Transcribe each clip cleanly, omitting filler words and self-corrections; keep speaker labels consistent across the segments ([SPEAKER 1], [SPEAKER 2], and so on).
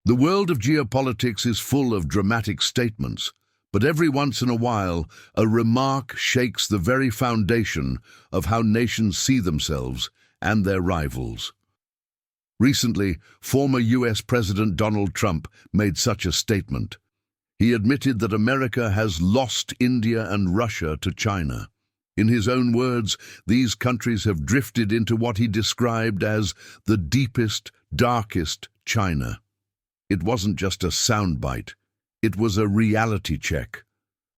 [SPEAKER 1] The world of geopolitics is full of dramatic statements, but every once in a while, a remark shakes the very foundation of how nations see themselves and their rivals. Recently, former US President Donald Trump made such a statement. He admitted that America has lost India and Russia to China. In his own words, these countries have drifted into what he described as the deepest, darkest China. It wasn't just a soundbite. It was a reality check.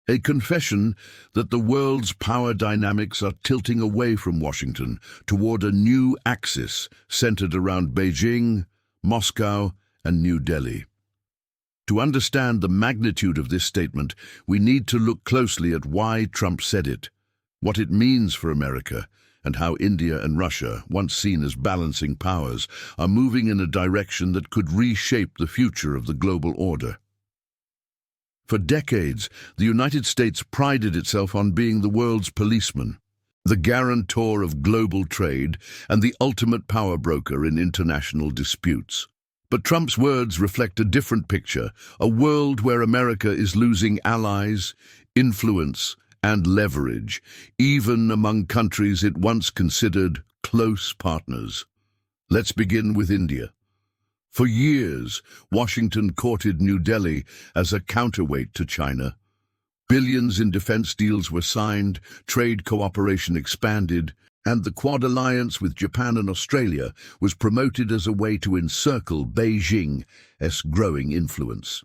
[SPEAKER 1] A confession that the world's power dynamics are tilting away from Washington toward a new axis centered around Beijing, Moscow, and New Delhi. To understand the magnitude of this statement, we need to look closely at why Trump said it, what it means for America, and how India and Russia, once seen as balancing powers, are moving in a direction that could reshape the future of the global order. For decades, the United States prided itself on being the world's policeman, the guarantor of global trade, and the ultimate power broker in international disputes. But Trump's words reflect a different picture, a world where America is losing allies, influence, and leverage, even among countries it once considered close partners. Let's begin with India. For years, Washington courted New Delhi as a counterweight to China. Billions in defense deals were signed, trade cooperation expanded, and the Quad alliance with Japan and Australia was promoted as a way to encircle Beijing's growing influence.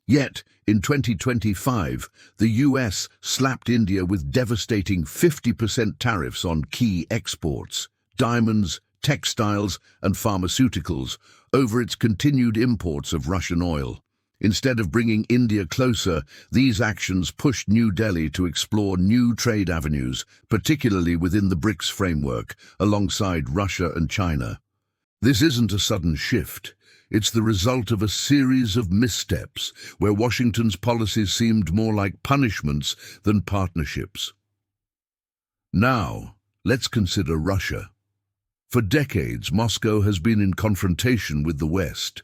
[SPEAKER 1] Yet, in 2025, the US slapped India with devastating 50% tariffs on key exports, diamonds, textiles, and pharmaceuticals, over its continued imports of Russian oil. Instead of bringing India closer, these actions pushed New Delhi to explore new trade avenues, particularly within the BRICS framework, alongside Russia and China. This isn't a sudden shift. It's the result of a series of missteps, where Washington's policies seemed more like punishments than partnerships. Now, let's consider Russia. For decades, Moscow has been in confrontation with the West.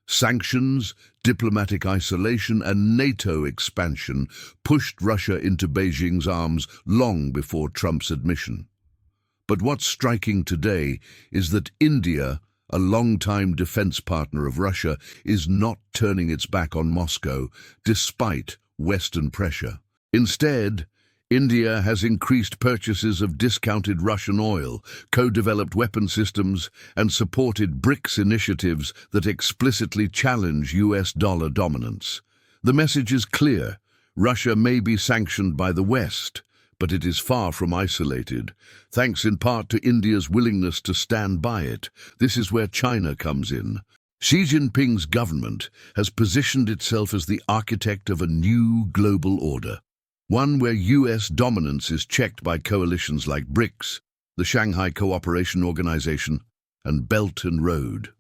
[SPEAKER 1] Sanctions, diplomatic isolation, and NATO expansion pushed Russia into Beijing's arms long before Trump's admission. But what's striking today is that India, a longtime defense partner of Russia, is not turning its back on Moscow despite Western pressure. Instead, India has increased purchases of discounted Russian oil, co-developed weapon systems, and supported BRICS initiatives that explicitly challenge US dollar dominance. The message is clear. Russia may be sanctioned by the West, but it is far from isolated, thanks in part to India's willingness to stand by it. This is where China comes in. Xi Jinping's government has positioned itself as the architect of a new global order, one where US dominance is checked by coalitions like BRICS, the Shanghai Cooperation Organization, and Belt and Road.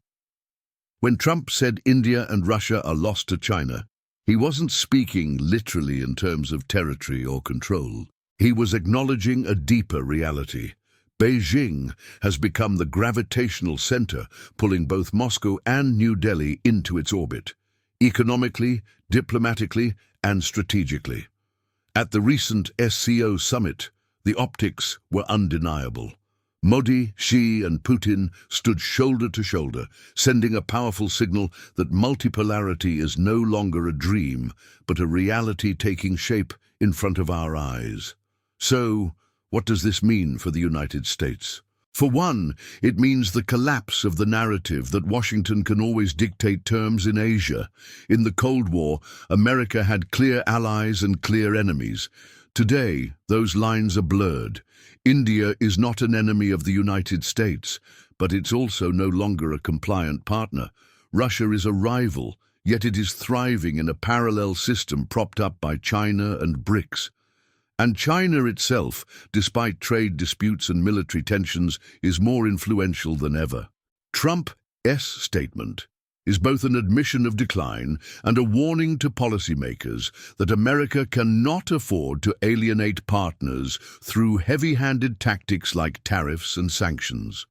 [SPEAKER 1] When Trump said India and Russia are lost to China, he wasn't speaking literally in terms of territory or control. He was acknowledging a deeper reality. Beijing has become the gravitational center, pulling both Moscow and New Delhi into its orbit, economically, diplomatically, and strategically. At the recent SCO summit, the optics were undeniable. Modi, Xi, and Putin stood shoulder to shoulder, sending a powerful signal that multipolarity is no longer a dream, but a reality taking shape in front of our eyes. So, what does this mean for the United States? For one, it means the collapse of the narrative that Washington can always dictate terms in Asia. In the Cold War, America had clear allies and clear enemies. Today, those lines are blurred. India is not an enemy of the United States, but it's also no longer a compliant partner. Russia is a rival, yet it is thriving in a parallel system propped up by China and BRICS. And China itself, despite trade disputes and military tensions, is more influential than ever. Trump's statement is both an admission of decline and a warning to policymakers that America cannot afford to alienate partners through heavy-handed tactics like tariffs and sanctions.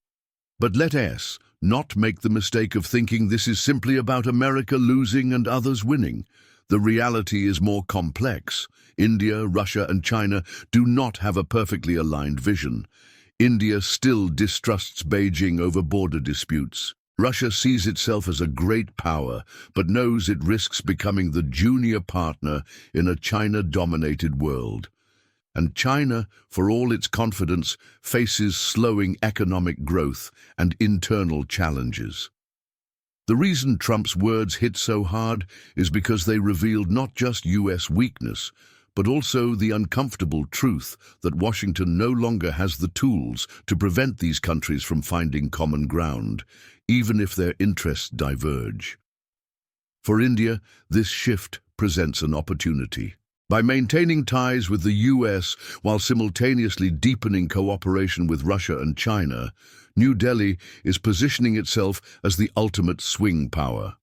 [SPEAKER 1] But let us not make the mistake of thinking this is simply about America losing and others winning. The reality is more complex. India, Russia, and China do not have a perfectly aligned vision. India still distrusts Beijing over border disputes. Russia sees itself as a great power, but knows it risks becoming the junior partner in a China-dominated world. And China, for all its confidence, faces slowing economic growth and internal challenges. The reason Trump's words hit so hard is because they revealed not just US weakness, but also the uncomfortable truth that Washington no longer has the tools to prevent these countries from finding common ground, even if their interests diverge. For India, this shift presents an opportunity. By maintaining ties with the US while simultaneously deepening cooperation with Russia and China, New Delhi is positioning itself as the ultimate swing power.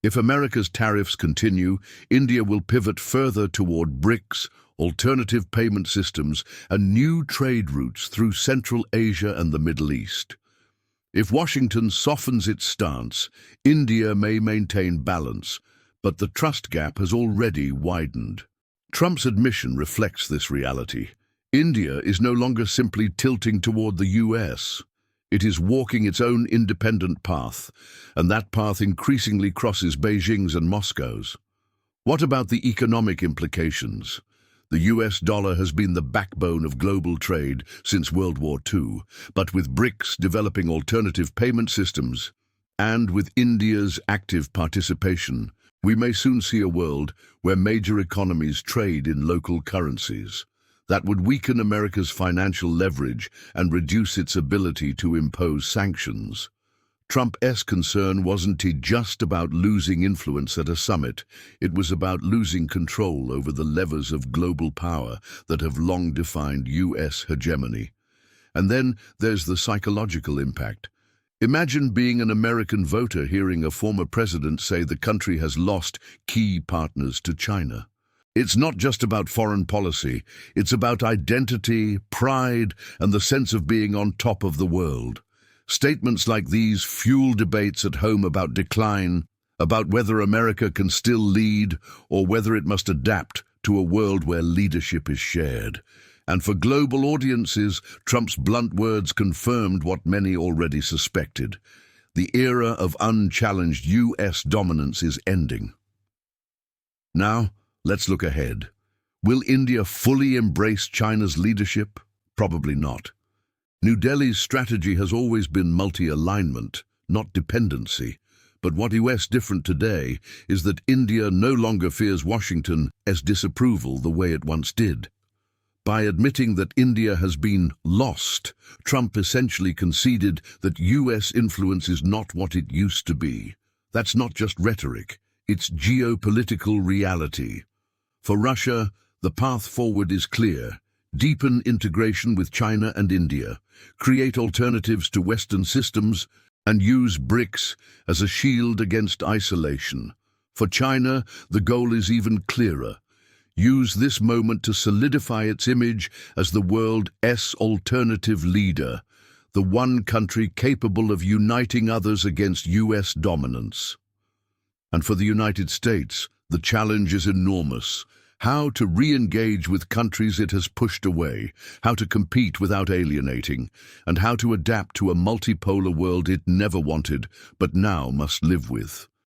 [SPEAKER 1] If America's tariffs continue, India will pivot further toward BRICS, alternative payment systems, and new trade routes through Central Asia and the Middle East. If Washington softens its stance, India may maintain balance, but the trust gap has already widened. Trump's admission reflects this reality. India is no longer simply tilting toward the US. It is walking its own independent path, and that path increasingly crosses Beijing's and Moscow's. What about the economic implications? The US dollar has been the backbone of global trade since World War II, but with BRICS developing alternative payment systems, and with India's active participation, we may soon see a world where major economies trade in local currencies. That would weaken America's financial leverage and reduce its ability to impose sanctions. Trump's concern wasn't just about losing influence at a summit, it was about losing control over the levers of global power that have long defined US hegemony. And then there's the psychological impact. Imagine being an American voter hearing a former president say the country has lost key partners to China. It's not just about foreign policy, it's about identity, pride, and the sense of being on top of the world. Statements like these fuel debates at home about decline, about whether America can still lead or whether it must adapt to a world where leadership is shared. And for global audiences, Trump's blunt words confirmed what many already suspected. The era of unchallenged US dominance is ending. Now, let's look ahead. Will India fully embrace China's leadership? Probably not. New Delhi's strategy has always been multi-alignment, not dependency. But what is different today is that India no longer fears Washington's disapproval the way it once did. By admitting that India has been lost, Trump essentially conceded that US influence is not what it used to be. That's not just rhetoric, it's geopolitical reality. For Russia, the path forward is clear. Deepen integration with China and India, create alternatives to Western systems, and use BRICS as a shield against isolation. For China, the goal is even clearer. Use this moment to solidify its image as the world's alternative leader, the one country capable of uniting others against US dominance. And for the United States, the challenge is enormous. How to re-engage with countries it has pushed away, how to compete without alienating, and how to adapt to a multipolar world it never wanted, but now must live with.